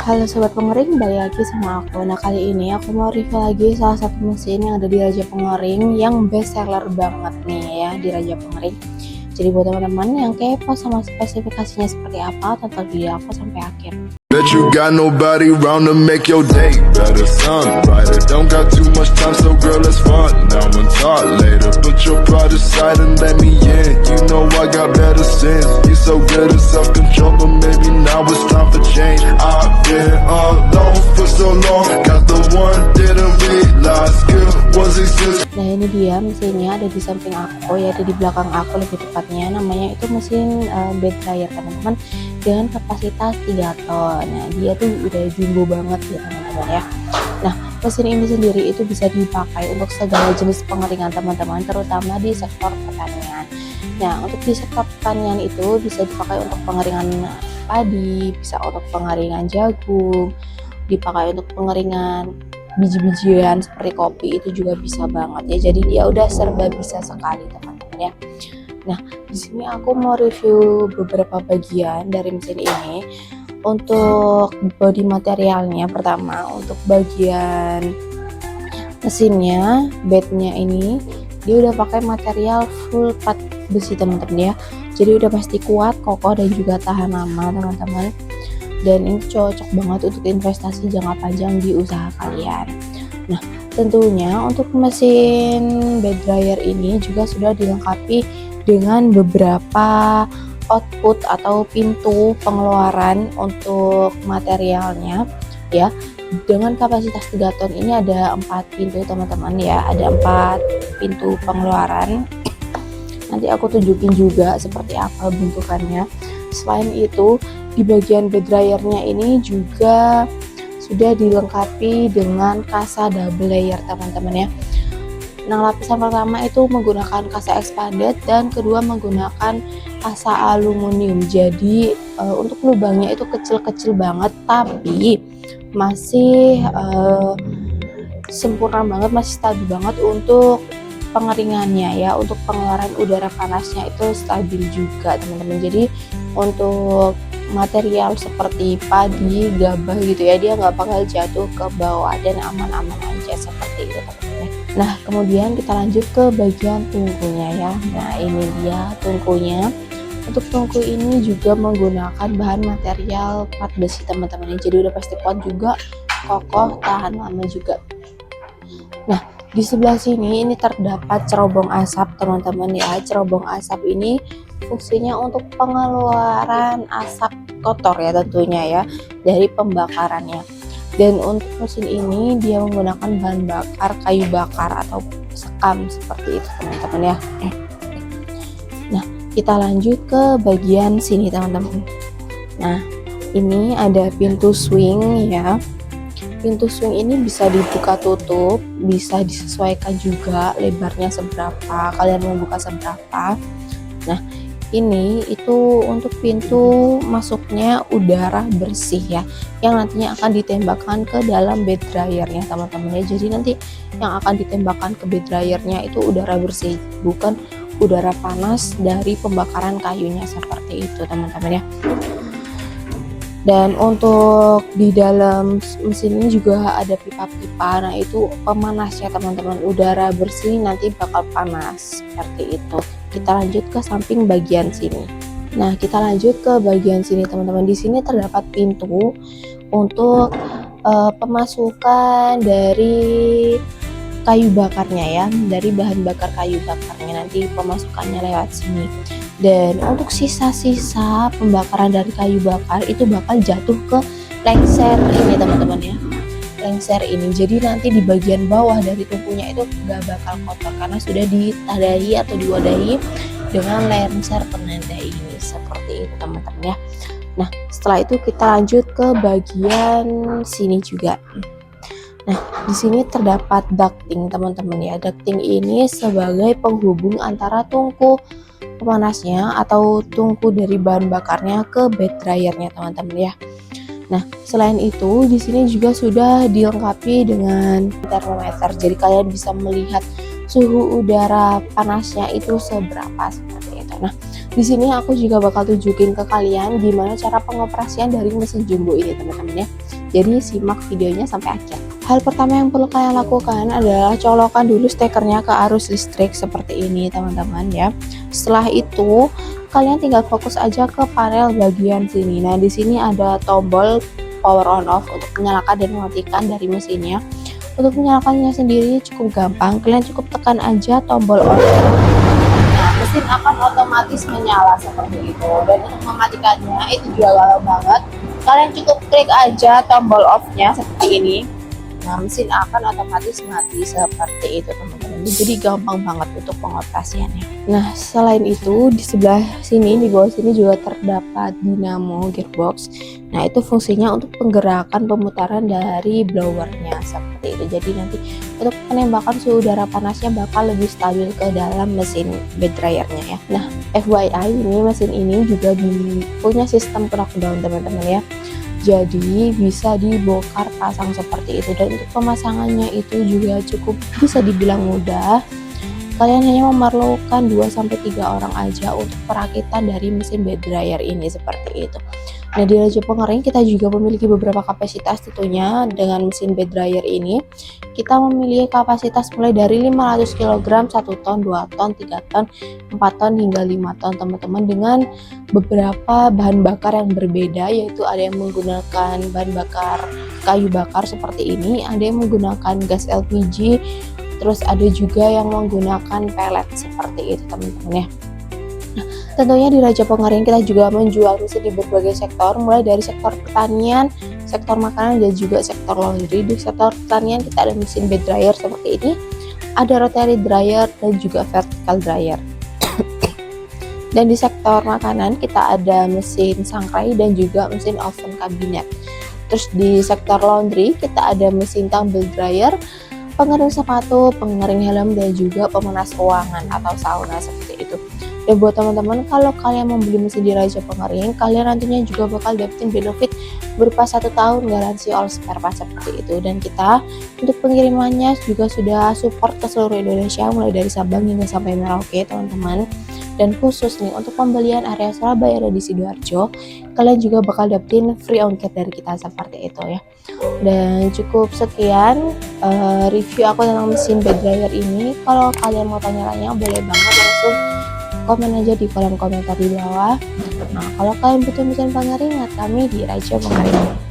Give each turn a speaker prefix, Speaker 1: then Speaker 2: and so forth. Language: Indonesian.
Speaker 1: Halo sobat pengering, balik lagi sama aku. Nah kali ini aku mau review lagi salah satu mesin yang ada di Raja Pengering yang best seller banget nih ya di Raja Pengering. Jadi buat teman-teman yang kepo sama spesifikasinya seperti apa, tonton video aku sampai akhir.
Speaker 2: Bet you got nobody round to make your day better. Sun brighter, don't got too much time, so girl, let's fuck now and talk later. Put your pride aside and let me in. You know I got better sense. You so good at self-control, but maybe now it's time for change. I've been alone for so long, got the one didn't realize good was exist.
Speaker 1: Nah ini dia mesinnya, ada di samping aku ya, ada di belakang aku lebih tepatnya. Namanya itu mesin bed dryer teman-teman, dengan kapasitas 3 ton. Nah dia tuh udah jumbo banget ya teman-teman ya. Nah mesin ini sendiri itu bisa dipakai untuk segala jenis pengeringan teman-teman, terutama di sektor pertanian. Nah untuk di sektor pertanian itu bisa dipakai untuk pengeringan padi, bisa untuk pengeringan jagung, dipakai untuk pengeringan biji-bijian seperti kopi, itu juga bisa banget ya. Jadi dia udah serba bisa sekali teman-teman ya. Nah, di sini aku mau review beberapa bagian dari mesin ini. Untuk body materialnya, pertama untuk bagian mesinnya, bednya ini dia udah pakai material full plat besi teman-teman ya. Jadi udah pasti kuat, kokoh dan juga tahan lama teman-teman. Dan ini cocok banget untuk investasi jangka panjang di usaha kalian. Nah, tentunya untuk mesin bed dryer ini juga sudah dilengkapi dengan beberapa output atau pintu pengeluaran untuk materialnya ya. Dengan kapasitas 3 ton ini ada 4 pintu teman-teman ya, ada 4 pintu pengeluaran. Nanti aku tunjukin juga seperti apa bentukannya. Selain itu di bagian bed dryernya ini juga sudah dilengkapi dengan kasa double layer teman-teman ya. Nah lapisan pertama itu menggunakan kasa expanded dan kedua menggunakan kasa aluminium. Jadi untuk lubangnya itu kecil-kecil banget, tapi masih sempurna banget, masih stabil banget untuk pengeringannya ya. Untuk pengeluaran udara panasnya itu stabil juga teman-teman. Jadi untuk material seperti padi, gabah gitu ya, dia nggak bakal jatuh ke bawah dan aman-aman aja seperti itu teman-teman. Nah kemudian kita lanjut ke bagian tungkunya ya. Nah ini dia tungkunya. Untuk tungku ini juga menggunakan bahan material plat besi teman-teman, jadi udah pasti kuat juga, kokoh, tahan lama juga. Nah di sebelah sini ini terdapat cerobong asap teman-teman ya. Cerobong asap ini fungsinya untuk pengeluaran asap kotor ya tentunya ya dari pembakarannya. Dan untuk mesin ini dia menggunakan bahan bakar kayu bakar atau sekam seperti itu teman-teman ya. Nah kita lanjut ke bagian sini teman-teman. Nah ini ada pintu swing ya. Pintu swing ini bisa dibuka tutup, bisa disesuaikan juga lebarnya seberapa, kalian mau buka seberapa. Nah ini itu untuk pintu masuknya udara bersih ya, yang nantinya akan ditembakkan ke dalam bed dryernya teman-teman ya. Jadi nanti yang akan ditembakkan ke bed dryernya itu udara bersih, bukan udara panas dari pembakaran kayunya seperti itu teman-teman ya. Dan untuk di dalam mesin ini juga ada pipa-pipa. Nah itu pemanasnya teman-teman, udara bersih nanti bakal panas seperti itu. Kita lanjut ke samping bagian sini. Nah kita lanjut ke bagian sini teman-teman. Di sini terdapat pintu untuk pemasukan dari kayu bakarnya ya, dari bahan bakar kayu bakarnya, nanti pemasukannya lewat sini. Dan untuk sisa-sisa pembakaran dari kayu bakar itu bakal jatuh ke lengser ini teman-teman ya, lengser ini. Jadi nanti di bagian bawah dari tungkunya itu gak bakal kotor karena sudah ditadahi atau diwadahi dengan lengser penanda ini seperti itu teman-teman ya. Nah setelah itu kita lanjut ke bagian sini juga. Nah di sini terdapat ducting teman-teman ya. Ducting ini sebagai penghubung antara tungku pemanasnya atau tungku dari bahan bakarnya ke bed dryernya teman-teman ya. Nah selain itu di sini juga sudah dilengkapi dengan termometer, jadi kalian bisa melihat suhu udara panasnya itu seberapa seperti itu. Nah di sini aku juga bakal tunjukin ke kalian gimana cara pengoperasian dari mesin jumbo ini teman-teman ya. Jadi simak videonya sampai akhir. Hal pertama yang perlu kalian lakukan adalah colokkan dulu stekernya ke arus listrik seperti ini teman-teman ya. Setelah itu kalian tinggal fokus aja ke panel bagian sini. Nah di sini ada tombol power on off untuk menyalakan dan mematikan dari mesinnya. Untuk menyalakannya sendiri cukup gampang, kalian cukup tekan aja tombol on. Nah mesin akan otomatis menyala seperti itu. Dan untuk mematikannya itu juga gampang banget. Kalian cukup klik aja tombol off-nya seperti ini. Nah mesin akan otomatis mati seperti itu teman-teman. Jadi gampang banget untuk pengoperasiannya. Nah selain itu di sebelah sini, di bawah sini juga terdapat dinamo gearbox. Nah itu fungsinya untuk penggerakan pemutaran dari blowernya seperti itu. Jadi nanti untuk penembakan suhu udara panasnya bakal lebih stabil ke dalam mesin bed dryernya ya. Nah FYI ini mesin ini juga punya sistem knockdown teman-teman ya. Jadi bisa dibongkar pasang seperti itu, dan untuk pemasangannya itu juga cukup bisa dibilang mudah. Kalian hanya memerlukan 2-3 orang aja untuk perakitan dari mesin bed dryer ini seperti itu. Nah di Raja Pengering kita juga memiliki beberapa kapasitas tentunya. Dengan mesin bed dryer ini kita memiliki kapasitas mulai dari 500 kg, 1 ton, 2 ton, 3 ton, 4 ton hingga 5 ton teman-teman, dengan beberapa bahan bakar yang berbeda, yaitu ada yang menggunakan bahan bakar kayu bakar seperti ini, ada yang menggunakan gas LPG, terus ada juga yang menggunakan pellet seperti itu teman-teman ya. Nah, tentunya di Raja Pengering kita juga menjual mesin di berbagai sektor, mulai dari sektor pertanian, sektor makanan, dan juga sektor laundry. Di sektor pertanian kita ada mesin bed dryer seperti ini, ada rotary dryer dan juga vertical dryer. Dan di sektor makanan kita ada mesin sangrai dan juga mesin oven kabinet. Terus di sektor laundry kita ada mesin tumble dryer, pengering sepatu, pengering helm, dan juga pemanas ruangan atau sauna seperti itu. Dan buat teman-teman, kalau kalian membeli mesin di Raja Pengering, kalian nantinya juga bakal dapetin benefit berupa 1 tahun garansi all spare part seperti itu. Dan kita untuk pengirimannya juga sudah support ke seluruh Indonesia, mulai dari Sabang hingga sampai Merauke teman-teman. Dan khusus nih untuk pembelian area Surabaya dan di Sidoarjo, kalian juga bakal dapetin free ongkir dari kita seperti itu ya. Dan cukup sekian review aku tentang mesin bed dryer ini. Kalau kalian mau tanya-tanya boleh banget langsung komen aja di kolom komentar di bawah. Nah kalau kalian butuh mesin pengering, kami di Raja Pengering.